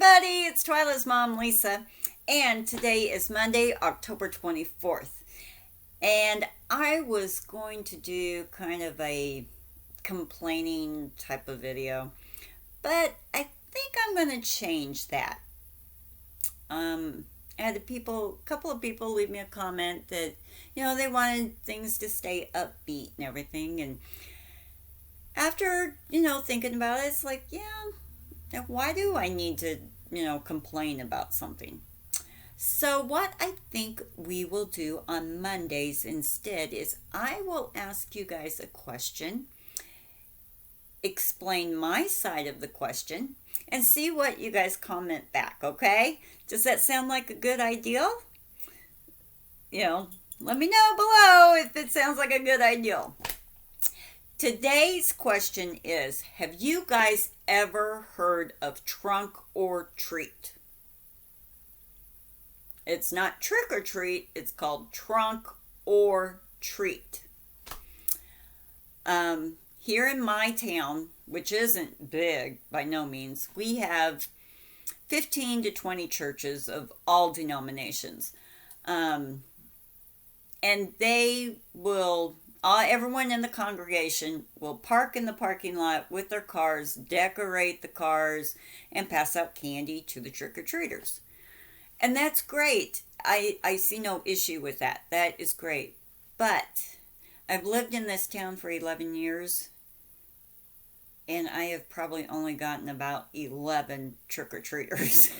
everybody, it's Twyla's mom, Lisa, and today is Monday, October 24th. And I was going to do kind of a complaining type of video, but I think I'm going to change that. I had a couple of people leave me a comment that, they wanted things to stay upbeat and everything. And after, thinking about it, it's like, yeah, now, why do I need to, complain about something? So, what I think we will do on Mondays instead is I will ask you guys a question, explain my side of the question, and see what you guys comment back, okay? Does that sound like a good idea? Let me know below if it sounds like a good idea. Today's question is, have you guys ever heard of trunk or treat? It's not trick or treat, it's called trunk or treat. Here in my town, which isn't big by no means, we have 15 to 20 churches of all denominations. And everyone in the congregation will park in the parking lot with their cars, decorate the cars, and pass out candy to the trick-or-treaters. And that's great. I see no issue with that. That is great. But I've lived in this town for 11 years, and I have probably only gotten about 11 trick-or-treaters.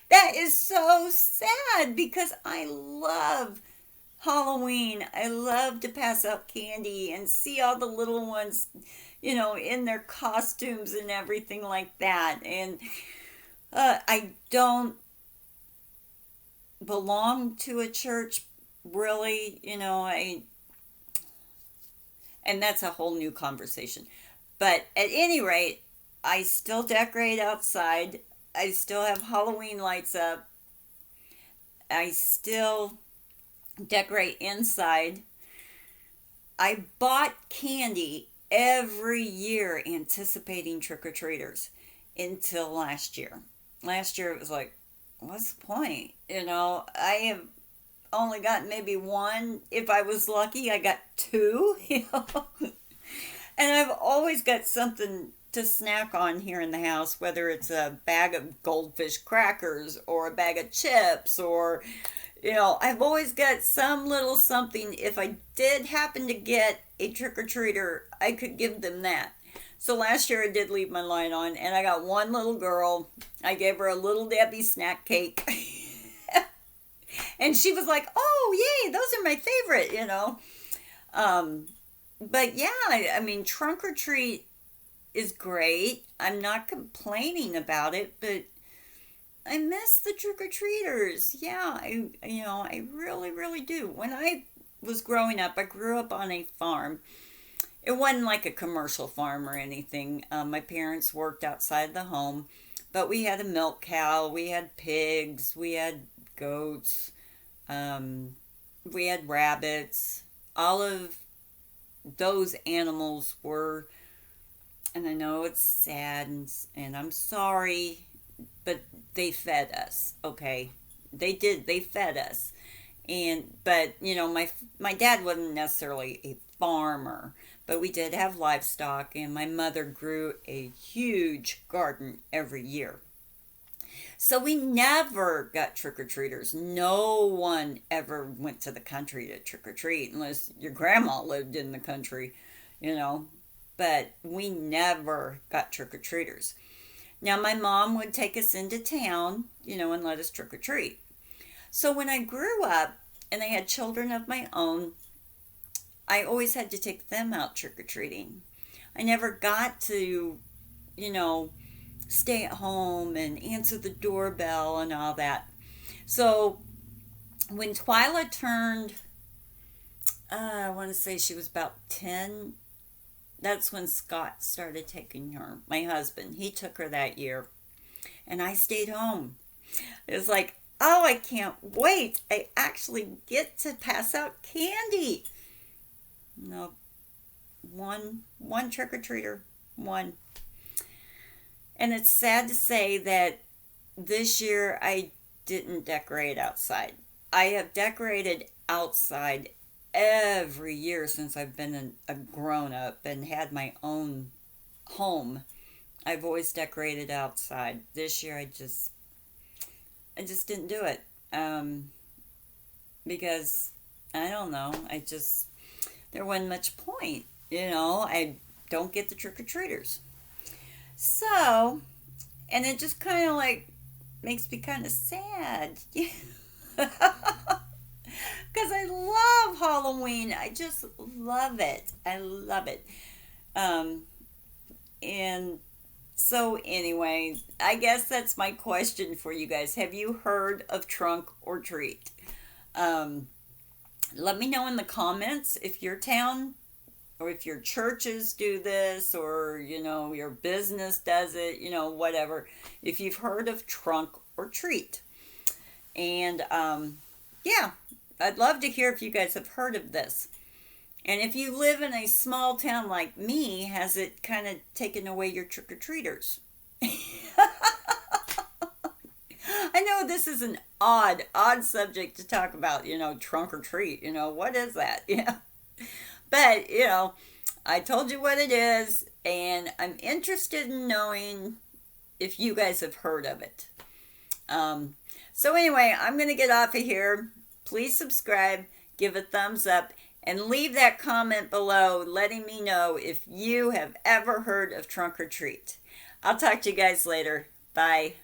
That is so sad because I love Halloween. I love to pass out candy and see all the little ones, in their costumes and everything like that. And I don't belong to a church, really, and that's a whole new conversation. But at any rate, I still decorate outside. I still have Halloween lights up. I still decorate inside. I bought candy every year anticipating trick-or-treaters until last year. Last year it was like, what's the point? I have only got maybe one. If I was lucky, I got two. And I've always got something to snack on here in the house, whether it's a bag of goldfish crackers or a bag of chips or I've always got some little something. If I did happen to get a trick-or-treater, I could give them that. So last year I did leave my light on, and I got one little girl. I gave her a Little Debbie snack cake. And she was like, oh, yay, those are my favorite, But yeah, I mean, trunk or treat is great. I'm not complaining about it, but I miss the trick-or-treaters. Yeah, I really, really do. When I was growing up, I grew up on a farm. It wasn't like a commercial farm or anything. My parents worked outside the home, but we had a milk cow, we had pigs, we had goats, we had rabbits. All of those animals were, and I know it's sad, and I'm sorry, but they fed us, okay? They fed us. But my dad wasn't necessarily a farmer, but we did have livestock, and my mother grew a huge garden every year. So we never got trick-or-treaters. No one ever went to the country to trick-or-treat unless your grandma lived in the country, but we never got trick-or-treaters. Now, my mom would take us into town, and let us trick or treat. So when I grew up and I had children of my own, I always had to take them out trick or treating. I never got to, stay at home and answer the doorbell and all that. So when Twyla turned, I want to say she was about 10, that's when Scott started taking her, my husband. He took her that year, and I stayed home. It was like, oh, I can't wait. I actually get to pass out candy. No, one trick-or-treater, one. And it's sad to say that this year I didn't decorate outside. I have decorated outside every year since I've been a grown up and had my own home. I've always decorated outside. This year I just didn't do it. Because I don't know. There wasn't much point. I don't get the trick or treaters. So, and it just kind of like makes me kind of sad. Because I love Halloween. I just love it. I love it. Um, and so, anyway, I guess that's my question for you guys. Have you heard of trunk or treat? Um, Let me know in the comments if your town or if your churches do this or, your business does it, whatever. If you've heard of trunk or treat. And yeah, I'd love to hear if you guys have heard of this. And if you live in a small town like me, has it kind of taken away your trick or treaters? I know this is an odd subject to talk about, trunk or treat. What is that? But, I told you what it is, and I'm interested in knowing if you guys have heard of it. So, anyway, I'm going to get off of here. Please subscribe, give a thumbs up, and leave that comment below letting me know if you have ever heard of trunk or treat. I'll talk to you guys later. Bye.